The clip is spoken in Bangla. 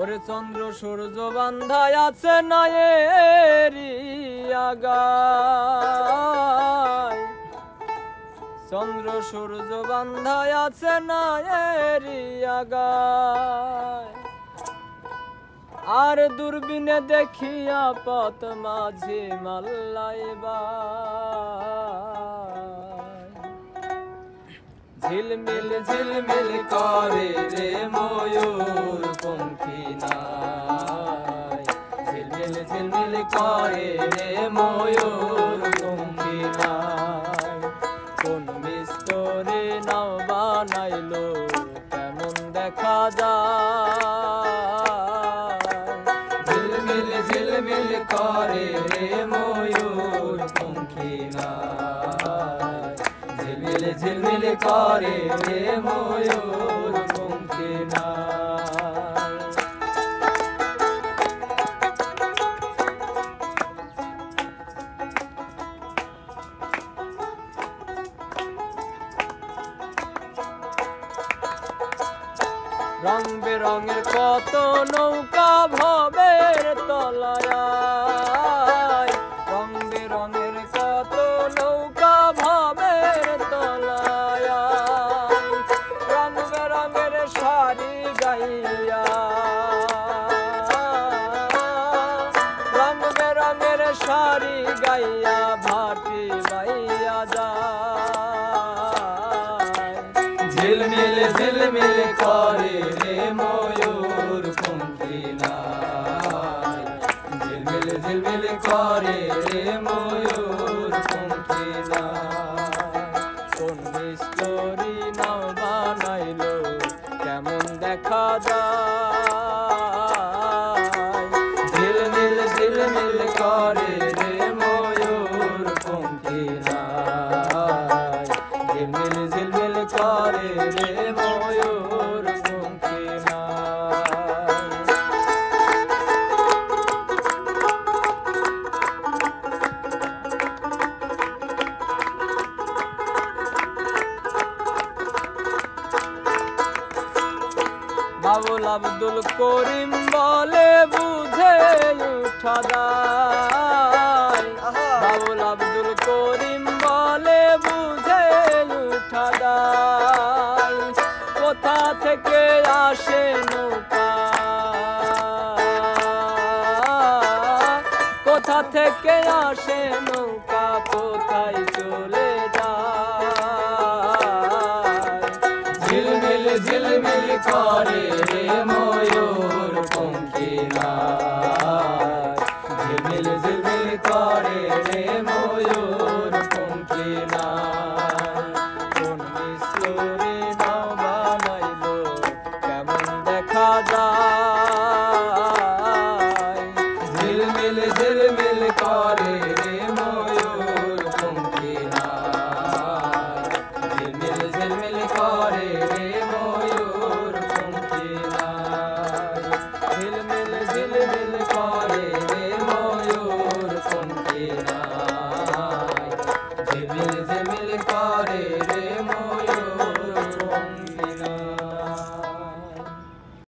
ওরে চন্দ্র সূর্য বান্ধায় আছে নয়েরি আগায়, চন্দ্র সূর্য বান্ধায় আছে নয়েরি আগায়। আর দূরবীনে দেখিয়া পথ মাঝে মাল্লাইবা, ঝিলমিল ঝিলমিল করে রে ময়ূর পঙ্খী নাই, ঝিলমিল ঝিলমিল করে রে ময়ূর পঙ্খী নাই। কোন মিস্তরে নাও বানাইলো কেমন দেখা যায়, ঝিলমিল ঝিলমিল করে রে ময়ূর পঙ্খী নাই, ঝিলমিল ঝিলমিল করে রে ময়ূর পঙ্খী নাই। রং বেরঙের কত নৌকা ভবের তলায়, রং বেরঙের কত নৌকা ভবের তলায়, রং বেরঙের শাড়ি গাইয়া, রং বেরঙের শাড়ি গাইয়া ভাটি বাইয়া যায়, ঝিলমিল ঝিলমিল করে রে ময়ূর পঙ্খী নাই, ঝিলমিল ঝিলমিল করে রে ময়ূর পঙ্খী নাই। কোন মিস্তরি নাও বানাইলো কেমন দেখা যায়, ঝিলমিল ঝিলমিল করে রে ময়ূর পঙ্খী নাই, ঝিলমিল ঝিলমিল করে রে ময়ূর পঙ্খী নাই। বাবুল আব্দুল করিম বলে বুঝে উঠা দায়, বাবুল আব্দুল করিম বলে বুঝে উঠা দায়। কোথা থেকে আসে নৌকা, কোথা থেকে আসে নৌকা, কোথায় চলে যায়, ঝিলমিল ঝিলমিল করে রে ময়ূর